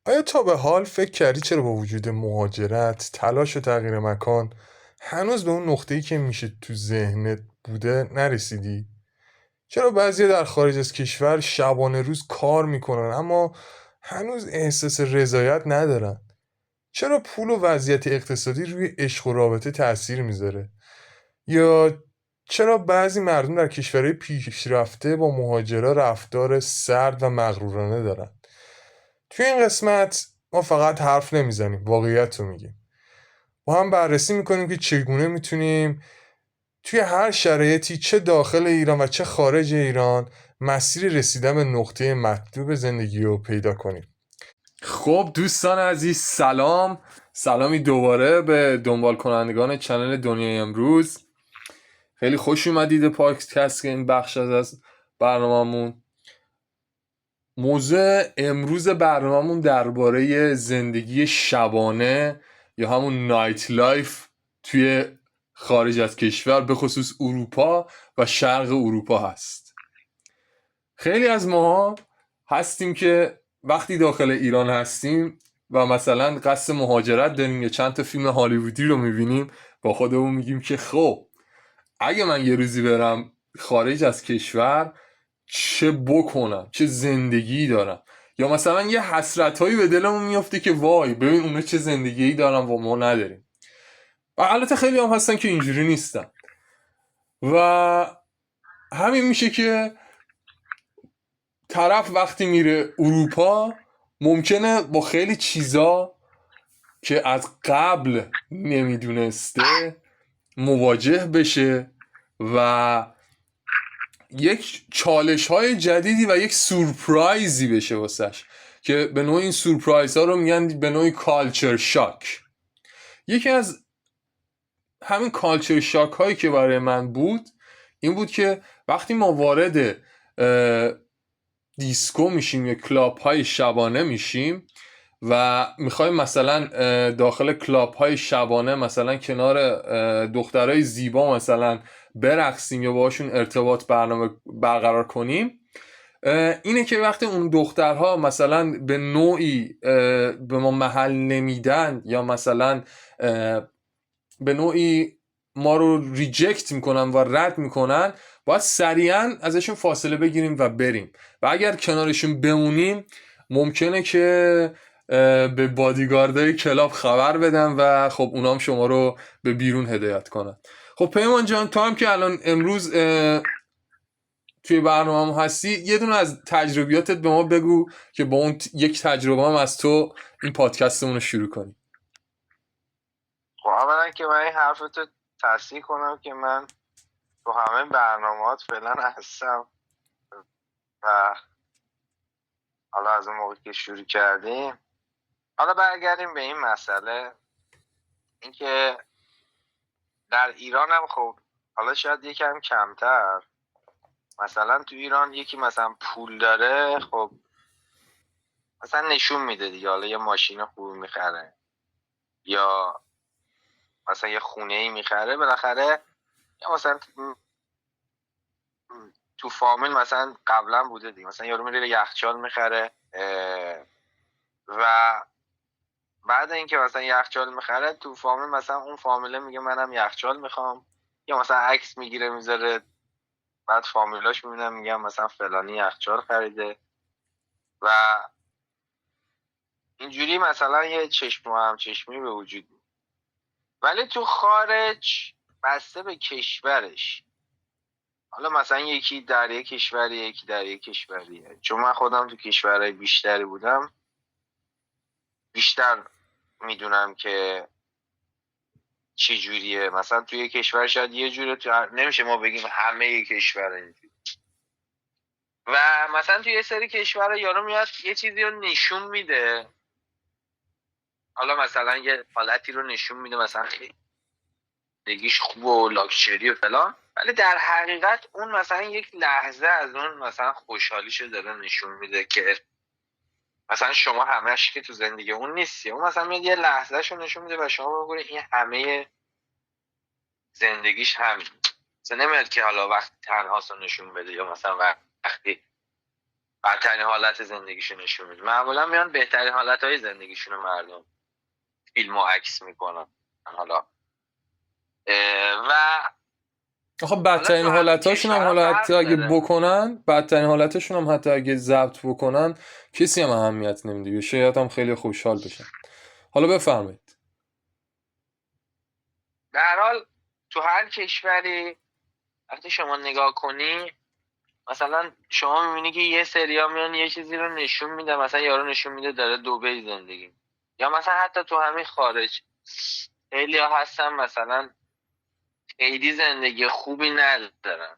آیا تا به حال فکر کردی چرا با وجود مهاجرت، تلاش و تغییر مکان هنوز به اون نقطه‌ای که میشه تو ذهنت بوده نرسیدی؟ چرا بعضی در خارج از کشور شبانه روز کار میکنن اما هنوز احساس رضایت ندارن؟ چرا پول و وضعیت اقتصادی روی عشق و رابطه تأثیر میذاره؟ یا چرا بعضی مردم در کشورهای پیشرفته با مهاجرا رفتار سرد و مغرورانه دارن؟ توی این قسمت ما فقط حرف نمیزنیم، واقعیت رو میگیم. با هم بررسی میکنیم که چگونه میتونیم توی هر شرایطی، چه داخل ایران و چه خارج ایران، مسیر رسیدن به نقطه مطلوب زندگی رو پیدا کنیم. خب دوستان عزیز، سلامی دوباره به دنبال کنندگان چنل دنیای امروز. خیلی خوش اومدید پادکست که این بخش از برنامه‌مون. موضوع امروز برنامه‌مون درباره زندگی شبانه یا همون نایت لایف توی خارج از کشور، به خصوص اروپا و شرق اروپا هست. خیلی از ما هستیم که وقتی داخل ایران هستیم و مثلا قصد مهاجرت داریم یا چند تا فیلم هالیوودی رو میبینیم، با خودمون میگیم که خب اگه من یه روزی برم خارج از کشور چه بکنم، چه زندگی دارم. یا مثلا یه حسرتهایی به دلمون میافته که وای ببین اونا چه زندگی دارم و ما نداریم. و البته خیلی هم هستن که اینجوری نیستن و همین میشه که طرف وقتی میره اروپا ممکنه با خیلی چیزا که از قبل نمیدونسته مواجه بشه و یک چالش های جدیدی و یک سورپرایزی بشه واسش، که به نوعی این سورپرایز ها رو میگن به نوعی کالچر شاک. یکی از همین کالچر شاک هایی که برای من بود این بود که وقتی ما وارد دیسکو میشیم یا کلاب های شبانه میشیم و میخوایم مثلا داخل کلاب های شبانه مثلا کنار دخترای زیبا مثلا برقصیم یا باشون ارتباط برنامه برقرار کنیم، اینه که وقتی اون دخترها مثلا به نوعی به ما محل نمیدن یا مثلا به نوعی ما رو ریجکت میکنن و رد میکنن، باید سریعا ازشون فاصله بگیریم و بریم. و اگر کنارشون بمونیم ممکنه که به بادیگاردهای کلاب خبر بدن و خب اونام شما رو به بیرون هدایت کنن. خب پیمان جان، تو هم که الان امروز توی برنامه هم هستی، یه دونه از تجربیاتت به ما بگو که با اون یک تجربه هم از تو این پادکستمون رو شروع کنیم. خب اولا که من این حرفتو تصحیح کنم که من تو همه برنامه‌هات فعلا هستم و حالا از اون موقع که شروع کردیم، حالا برگردیم به این مسئله، اینکه در ایران هم خب حالا شاید یکم کمتر، مثلا تو ایران یکی مثلا پول داره، خب مثلا نشون میده دیگه، حالا یه ماشین خوب میخره یا مثلا یه خونه ای میخره، بالاخره یا مثلا تو فامیل مثلا قبلا بوده دیگه، مثلا یارو میره یخچال میخره و بعد اینکه مثلا یخچال میخره تو فامیل، مثلا اون فامیله میگه منم یخچال میخوام، یا مثلا عکس میگیره میذاره، بعد فامیلاش میبینن میگن مثلا فلانی یخچال خریده و اینجوری مثلا یه چشم و همچشمی به وجود میاد. ولی تو خارج بسته به کشورش، حالا مثلا یکی در یک کشوری یکی در یک کشوریه، چون من خودم تو کشورهای بیشتری بودم، بیشتر میدونم که چی جوریه. مثلا توی کشور شاید یه جوره، نمیشه ما بگیم همه کشور اینجوری. و مثلا توی یه سری کشور یارو میاد یه چیزی رو نشون میده، حالا مثلا یه حالتی رو نشون میده، مثلا زندگیش خوب و لاکچری و فلان، ولی در حقیقت اون مثلا یک لحظه از اون مثلا خوشحالیشو داره نشون میده که مثلا شما همش که تو زندگی اون نیستی. اون مثلا میاد یه لحظهشو نشون میده و شما بگوره این همه زندگیش همین. مثلا نمیاد که حالا وقتی تنهاست رو نشون بده، یا مثلا وقتی بدترین حالت زندگیشون نشون میده. معمولا میان بهترین حالتهای زندگیشون رو مردم فیلم و عکس میکنن. حالا و خب بدترین تو همین حالتاشون هم کشورها حالا حتی فرق اگه داره. بکنن، بدترین حالتاشون هم حتی اگه ضبط بکنن کسی هم اهمیت نمیده، شاید هم خیلی خوشحال بشن. حالا بفرمایید. به هر حال تو هر کشوری وقتی شما نگاه کنی، مثلا شما میبینی که یه سریا میان یه چیزی رو نشون میده، مثلا یارو نشون میده داره دبی زندگی، یا مثلا حتی تو همین خارج خیلی ها هستن مثلا خیلی زندگی خوبی ندارن،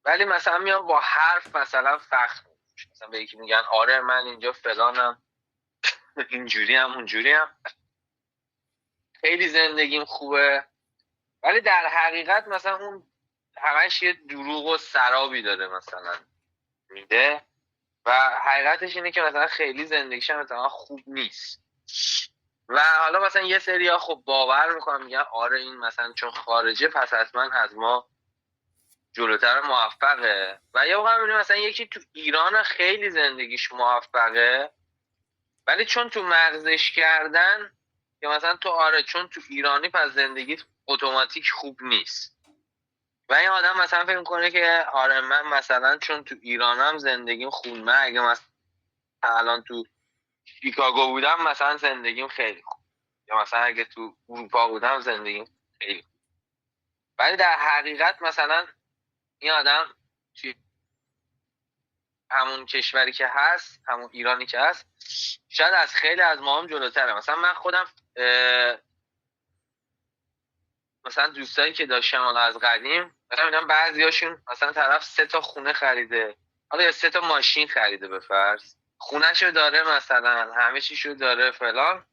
ولی مثلا میان با حرف مثلا فخر میکنن، مثلا به یکی میگن آره من اینجا فلانم، اینجوری هم اونجوری هم، خیلی زندگیم خوبه. ولی در حقیقت مثلا اون همش یه دروغ و سرابی داره مثلا میده، و حقیقتش اینه که مثلا خیلی زندگیش هم مثلا خوب نیست. و حالا مثلا یه سریا خب باور میکنن، میگن آره این مثلا چون خارجه پس حتما از ما جلوتر موفقه. و یا واقعا میبینیم مثلا یکی تو ایران خیلی زندگیش موفقه، ولی چون تو مغزش کردن که مثلا تو آره چون تو ایرانی پس زندگیت اتوماتیک خوب نیست. و این آدم مثلا فکر کنه که آره من مثلا چون تو ایرانم زندگیم خوب، من اگه مثلا الان تو شیکاگو بودم مثلا زندگیم خیلی خوب، یا مثلا اگه تو اروپا بودم زندگیم خیلی خوب. ولی در حقیقت مثلا این آدم توی همون کشوری که هست، همون ایرانی که هست، شاید از خیلی از ما هم جلوتره. مثلا من خودم مثلا دوستایی که داشتم حالا از قدیم، مثلا میدونم بعضیاشون مثلا طرف 3 تا خونه خریده، حالا یا 3 تا ماشین خریده به فرض، خونه‌شو داره مثلا، همه چیشو داره فلان،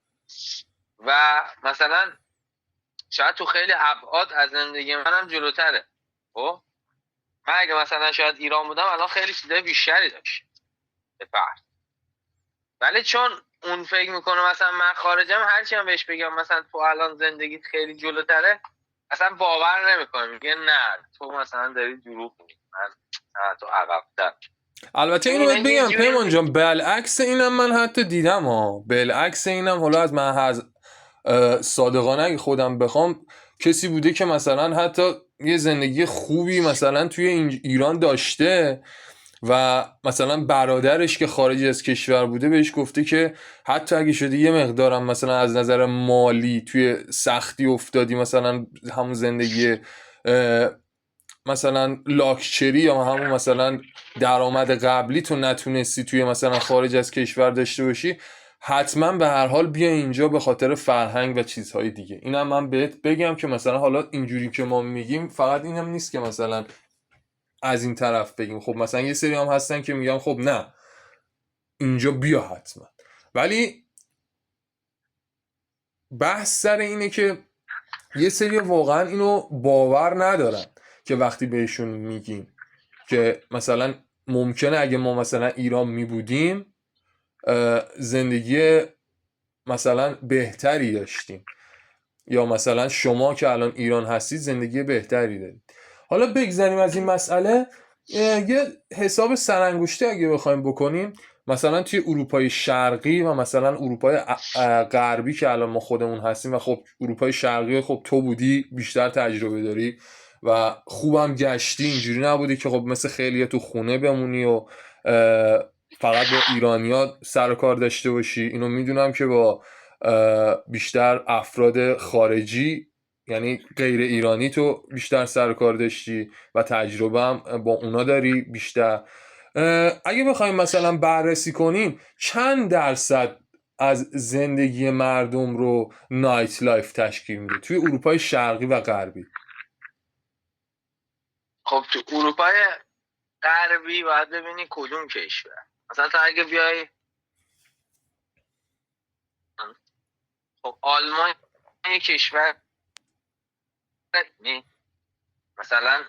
و مثلا شاید تو خیلی ابعاد از زندگی منم جلوتره. خب من اگه مثلا شاید ایران بودم الان خیلی چیزای بیشتری داشت به فرض، ولی چون اون فکر میکنه مثلا من خارجم، هرچی هم بهش بگم مثلا تو الان زندگیت خیلی جلوتره، اصلا باور نمیکنه، میگه نه تو مثلا داری دروغ میگی، من تو عقب‌تر. البته اینو بهت بگم پیمان جان، بالعکس اینم من حتی دیدم ها، بالعکس اینم حالا از من صادقانه اگه خودم بخوام، کسی بوده که مثلا حتی یه زندگی خوبی مثلا توی ایران داشته و مثلا برادرش که خارج از کشور بوده بهش گفته که حتی اگه شده یه مقدارم مثلا از نظر مالی توی سختی افتادی، مثلا همون زندگی مثلا لاکچری یا همون مثلا درآمد قبلی تو نتونستی توی مثلا خارج از کشور داشته باشی، حتما به هر حال بیا اینجا به خاطر فرهنگ و چیزهای دیگه. اینم من بهت بگم که مثلا حالا اینجوری که ما میگیم فقط اینم نیست که مثلا از این طرف بگیم، خب مثلا یه سری هم هستن که میگم خب نه اینجا بیا حتما، ولی بحث سر اینه که یه سری واقعا اینو باور ندارن که وقتی بهشون میگیم که مثلا ممکنه اگه ما مثلا ایران میبودیم زندگی مثلا بهتری داشتیم، یا مثلا شما که الان ایران هستید زندگی بهتری دارید. حالا بگذاریم از این مسئله، یه حساب سرانگشتی اگه بخوایم بکنیم، مثلا توی اروپای شرقی و مثلا اروپای غربی که الان ما خودمون هستیم، و خب اروپای شرقی خب تو بودی بیشتر تجربه داری و خوبم گشتی، اینجوری نبودی که خب مثل خیلیه تو خونه بمونی و فقط با ایرانیا سر و کار داشته باشی. اینو میدونم که با بیشتر افراد خارجی یعنی غیر ایرانی تو بیشتر سر و کار داشتی و تجربه هم با اونا داری بیشتر. اگه بخوایم مثلا بررسی کنیم چند درصد از زندگی مردم رو نایت لایف تشکیل میده توی اروپای شرقی و غربی؟ خب تو اروپای غربی باید ببینی کدوم کشور. مثلا تا اگه بیای خب آلمان یه کشور مثلا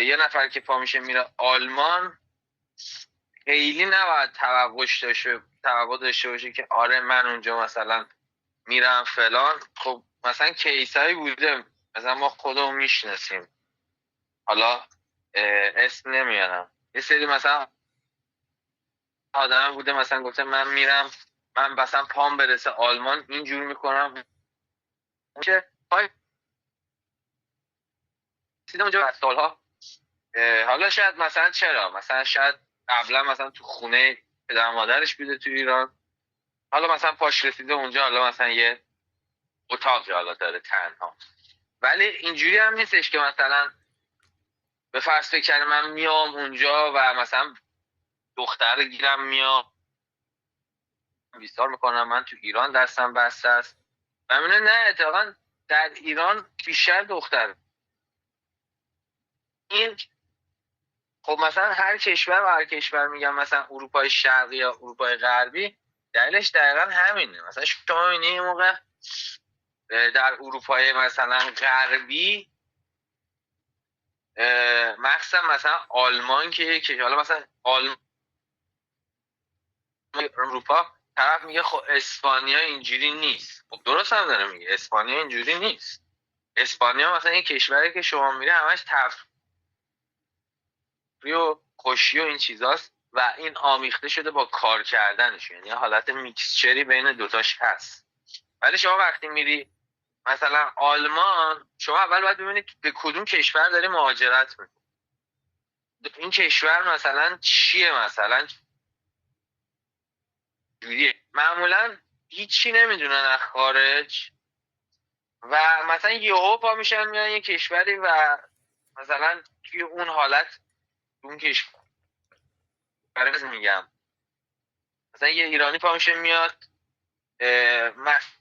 یه نفر که پا میشه میره آلمان خیلی نباید توقع داشته باشه که آره من اونجا مثلا میرم فلان. خب مثلا کیسایی بوده مثلا ما خودمون میشناسیم، حالا اسم نمیارم، یه سری مثلا آدم بوده مثلا گفته من میرم، من مثلا پام برسه آلمان اینجور میکنم که پای رسیدم اونجا بعد سالها. حالا شاید مثلا چرا مثلا شاید قبلا مثلا تو خونه پدر مادرش بوده تو ایران، حالا مثلا پاش رسیده اونجا، حالا مثلا یه اتاق حالا داره تنها. ولی اینجوری هم نیستش که مثلا به فرض فکر کنم من میام اونجا و مثلا دختر گیرم میام بیستار میکنم من تو ایران دستم بسته است. و میونه نه، اتفاقا در ایران بیشتر دختر. این خب مثلا هر کشور و هر کشور میگم مثلا اروپای شرقی یا اروپای غربی، دلیلش دقیقا همینه. مثلا شما میبینی این موقع در اروپای مثلا غربی، مخصوصا مثلا آلمان که حالا مثلا آلمان اروپا طرف میگه خب اسپانیا اینجوری نیست. خب درست هم داره میگه، اسپانیا اینجوری نیست. اسپانیا مثلا این کشوری که شما میره همش تفریح و خوشی و این چیزاست و این آمیخته شده با کار کردنش، یعنی حالت میکسچری بین دوتاش هست. ولی شما وقتی میری مثلا آلمان، شما اول باید ببینید به کدوم کشور داری مهاجرت میکنی، این کشور مثلا چیه، مثلا جوریه. معمولا هیچی نمیدونن از خارج و مثلا یهو پا میشن میان یه کشوری و مثلا توی اون حالت اون کشور میگم مثلا یه ایرانی پا میشه میاد مثلا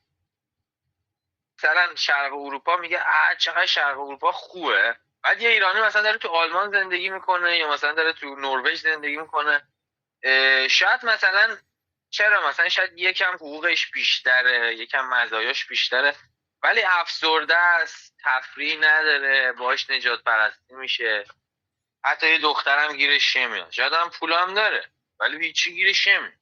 شرق اروپا، میگه چقدر شرق اروپا خوبه. بعد یه ایرانی مثلا داره تو آلمان زندگی میکنه یا مثلا داره تو نروژ زندگی میکنه، شاید مثلا چرا مثلا شاید یکم حقوقش بیشتره، یکم مزایاش بیشتره، ولی افسرده است، تفریح نداره، باهاش نجات پرستی میشه، حتی یه دخترم گیرش نمیاد، شاید هم پولم داره ولی هیچی گیرش نمیاد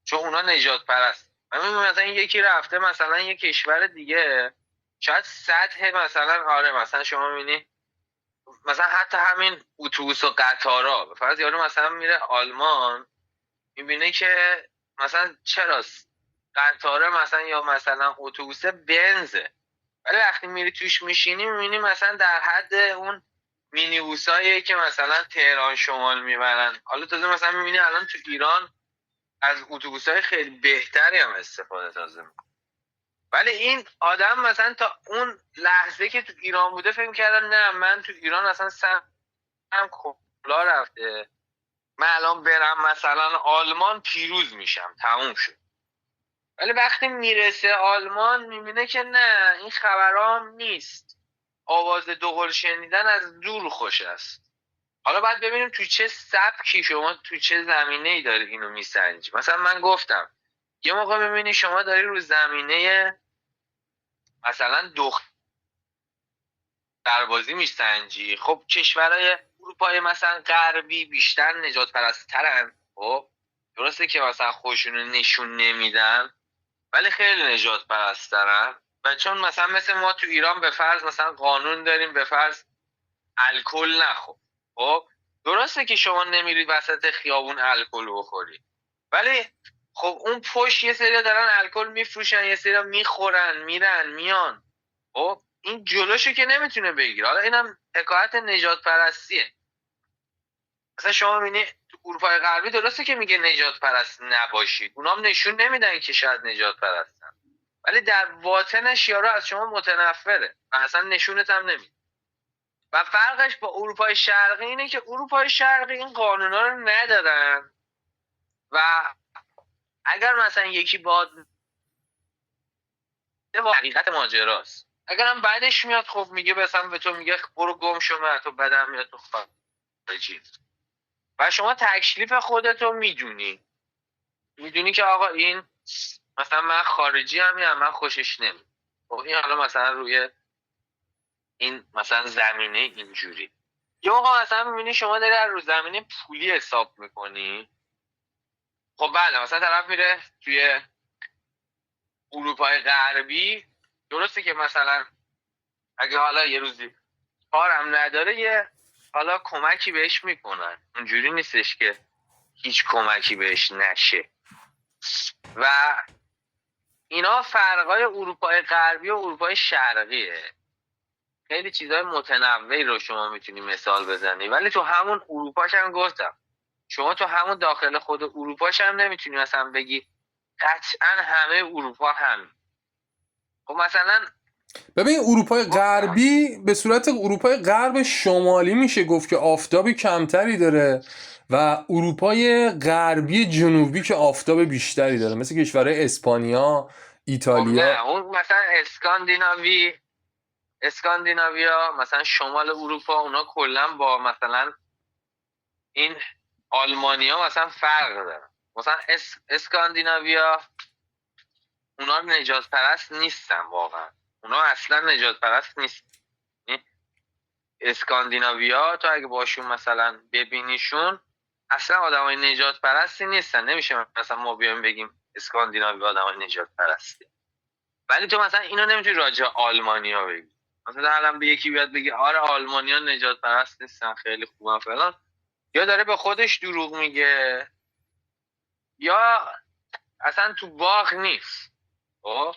چون اونا نجات پرست. من مثلا یکی رفته مثلا یه کشور دیگه، شاید سطح مثلا مثلا شما میبینی مثلا حتی همین اتوبوس و قطارا، به فرض یارو مثلا میره آلمان میبینه که مثلا چراست قطاره مثلا یا مثلا اتوبوس بنزه، ولی وقتی میری توش میشینی میبینی مثلا در حد اون مینیبوسایی که مثلا تهران شمال میبرن. حالا تازه مثلا میبینی الان تو ایران از اتوبوسای خیلی بهتری هم استفاده تازه میکنه. ولی این آدم مثلا تا اون لحظه که تو ایران بوده فکر می‌کردم نه من تو ایران اصلا سرم کلا رفته، من الان برم مثلا آلمان پیروز میشم، تموم شد. ولی وقتی میرسه آلمان میبینه که نه، این خبرام نیست، آواز دهل شنیدن از دور خوش است. حالا باید ببینیم تو چه سبکی شما تو چه زمینه‌ای داری اینو میسنجی. مثلا من گفتم یه موقع میبینی شما داری رو زمینه مثلا دختربازی میسنجی، خب کشورهای اروپای مثلا غربی بیشتر نجات پرست‌ترن. خب درسته که مثلا خودشونو نشون نمیدن ولی خیلی نجات پرست‌ترن. و چون مثلا مثل ما تو ایران به فرض مثلا قانون داریم به فرض الکل نخور، خب درسته که شما نمیرید وسط خیابون الکل بخوری، ولی خب اون پشت یه سری دارن الکل میفروشن، یه سری میخورن میرن میان. خب این جلوشو که نمیتونه بگیره. حالا اینم حکایت نجات پرستیه. مثلا شما میبینی تو اروپای غربی درسته که میگه نجات پرست نباشید، اونام نشون نمیدن که شاید نجات پرستن، ولی در باطنش یارو از شما متنفره و اصلا نشونت هم نمیده. و فرقش با اروپای شرقی اینه که اروپای شرقی این قانونا رو ندارن و اگر مثلا یکی با حقیقت ماجراست، اگر هم بعدش میاد خب میگه مثلا به تو میگه برو گم شو، من تو بدم میاد تو خارجی و شما تکلیف خودتو میدونی که آقا این مثلا من خارجی هم یا من خوشش نمیاد. خب این حالا مثلا روی این مثلا زمینه اینجوری. یه موقع مثلا میبینی شما داری از رو زمینه پولی حساب میکنی، خب بله مثلا طرف میره توی اروپای غربی، درسته که مثلا اگه حالا یه روزی کارم نداره یه حالا کمکی بهش میکنن، اونجوری نیستش که هیچ کمکی بهش نشه. و اینا فرقای اروپای غربی و اروپای شرقیه. خیلی چیزهای متنوعی رو شما میتونی مثال بزنی، ولی تو همون اروپاش هم گفتم، شما تو همون داخل خود اروپاش هم نمیتونی مثلا بگی قطعا همه اروپا هم. خب مثلا ببین اروپای غربی به صورت اروپای غرب شمالی میشه گفت که آفتاب کمتری داره و اروپای غربی جنوبی که آفتاب بیشتری داره، مثل کشورهای اسپانیا، خب ایتالیا. نه، اون مثلا اسکاندیناویا مثلا شمال اروپا، اونا کلا با مثلا این آلمانیا مثلا فرق داره. مثلا اسکاندیناویا اونا نجات پرست نیستن، واقعا اونا اصلا نجات پرست نیستن. یعنی اسکاندیناویا تو اگه باشون مثلا ببینیشون اصلا آدمای نجات پرستی نیستن. نمیشه مثلا ما بیایم بگیم اسکاندیناویا آدمای نجات پرستی. ولی تو مثلا اینو نمیتونی راجع آلمانیا بگی. مثلا الان به یکی بیاد بگی آره آلمانیا نجات پرست نیستن، خیلی خوبن فلان، یا داره به خودش دروغ میگه یا اصلا تو باغ نیست. خب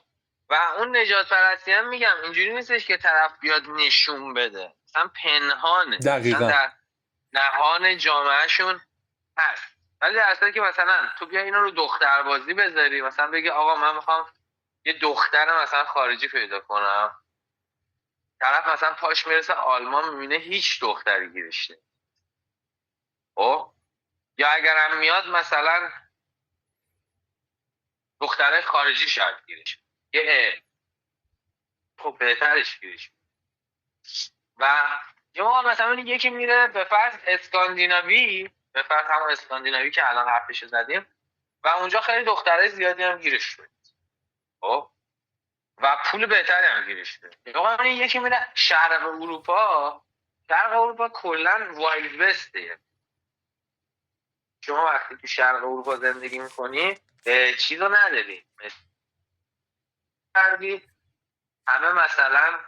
و اون نجات پرستی هم میگم اینجوری نیستش که طرف بیاد نشون بده، مثلا پنهانه، مثلا دقیقا. در نهان جامعهشون هست. ولی در اصلی که مثلا تو بیا اینو رو دختربازی بذاری، مثلا بگی آقا من میخوام یه دختر مثلا خارجی پیدا کنم، طرف مثلا پاش میرسه آلمان میبینه هیچ دختری گیرش نیست. خب یا اگرم میاد مثلا دخترای خارجی شاید گیرش، یه خب بهترش گیرش. و یه موقع مثلا یکی میره به فرض اسکاندیناوی، به فرض همون اسکاندیناوی که الان حرفش زدیم، و اونجا خیلی دخترای زیادی هم گیرش میاد. خب و پول بهتری هم گیرش میاد. یه موقع یکی میره شرق اروپا کلا وایلد وستیه. شما وقتی تو شرق اروپا زندگی میکنی چیزو نداری، همه مثلا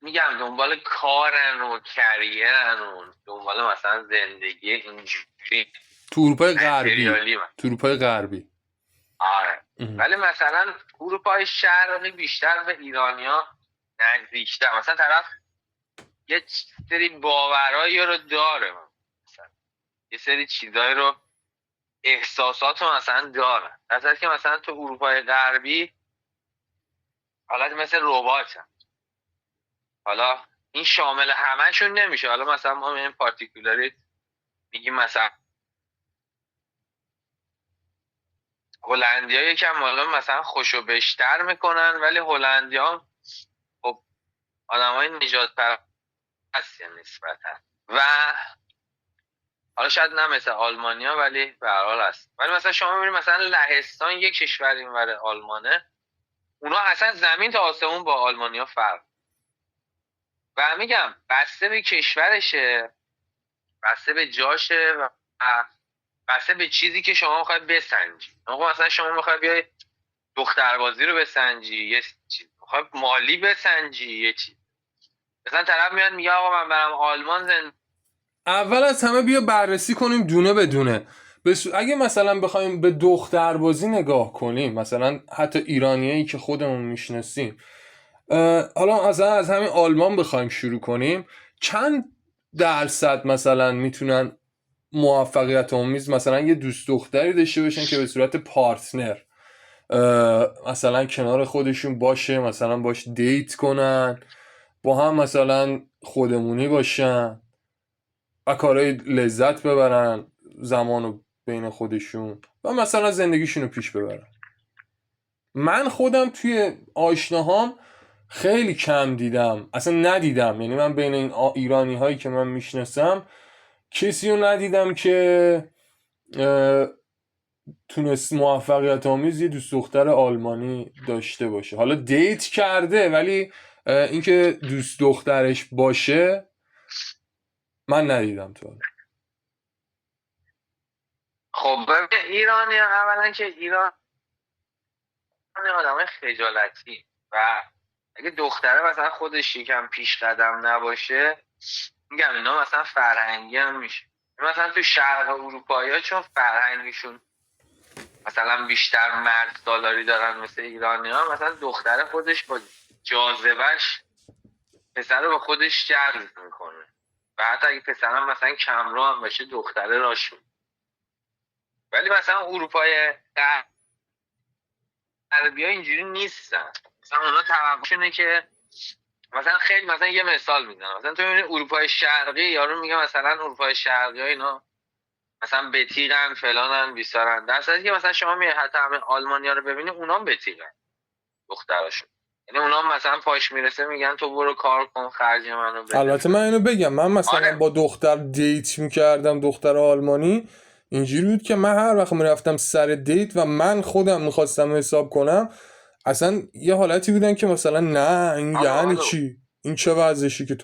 میگم دنبال کارن و کریرن و دنبال مثلا زندگی اینجوری تو اروپای غربی. متریالی من. تو اروپای غربی. آره. ولی مثلا اروپای شرقی بیشتر به ایرانیا نزدیکتر. مثلا طرف یه سری باورایی رو داره، مثلا یه سری چیزایی رو، احساسات رو مثلا داره، در حالی که مثلا تو اروپای غربی حالت مثل ربات هم. حالا این شامل همه‌شون نمیشه. حالا مثلا ما این پارتیکولاری میگیم مثلا هلندیا یکم حالا مثلا خوشو بشتر میکنن، ولی هلندیا خب آدمای نجات پرست نسبتا، و حالا شاید نه مثل آلمانیا ولی به هر حال هست. ولی مثلا شما میبینید مثلا لهستان یک کشور اینور آلمانه، اونا اصلا زمین تا آسمون با آلمانیا فرق. و میگم بسته به کشورشه، بسته به جاشه و بسته به چیزی که شما میخوای بسنجی. مثلا شما میخوای بیای دختربازی رو بسنجی، یه چیز میخوای مالی بسنجی، یه چیز. مثلا طرف میاد میگه آقا من برم آلمان اول از همه بیا بررسی کنیم دونه بدونه. اگه مثلا بخوایم به دختربازی نگاه کنیم، مثلا حتی ایرانیایی که خودمون میشناسیم، حالا مثلا از همین آلمان بخوایم شروع کنیم، چند درصد مثلا میتونن موفقیت آمیز مثلا یه دوست دختری داشته باشن که به صورت پارتنر مثلا کنار خودشون باشه، مثلا باش دیت کنن، با هم مثلا خودمونی باشن و کارهای لذت ببرن زمانو بین خودشون و مثلا زندگیشون رو پیش ببرن. من خودم توی آشناهام خیلی کم دیدم، اصلا ندیدم، یعنی من بین این ایرانی هایی که من میشناسم کسی رو ندیدم که تونست موفقیت آمیز یه دوست دختر آلمانی داشته باشه. حالا دیت کرده ولی اینکه دوست دخترش باشه من ندیدم تو حالا. خب ببین ایرانی اولا که ایران آدم خجالتی، و اگه دختره مثلا خودش یکم پیش قدم نباشه میگم اینا مثلا فرهنگی هم میشه. مثلا تو شرق اروپایی ها چون فرهنگیشون مثلا بیشتر مرد سالاری دارن مثل ایرانی ها، مثلا دختر خودش با جاذبهش پسر رو با خودش جذب میکنه و حتی اگه پسرم مثلا کمرو هم باشه دختره راش میده. ولی مثلا اروپای غربی ها اینجوری نیستن. مثلا اونا توقعشونه که مثلا خیلی مثلا یه مثال میزنم، مثلا تو میبینی اروپای شرقی یارو میگه مثلا اروپای شرقی ها اینا مثلا بتیقن فلانن بیسارن، در صورتی که مثلا شما میای حتی همه آلمانیا رو ببینی اونا هم بتیقن دختراشون، یعنی اونا هم مثلا پاش میرسه میگن تو برو کار کن خرج منو بده. البته من اینو بگم، من مثلا آره. با دختر دیت میکردم، دختر آلمانی، اینجوری بود که من هر وقت میرفتم سر دیت و من خودم میخواستم حساب کنم، اصلا یه حالتی بودن که مثلا نه این یعنی چی، این چه وضعشی که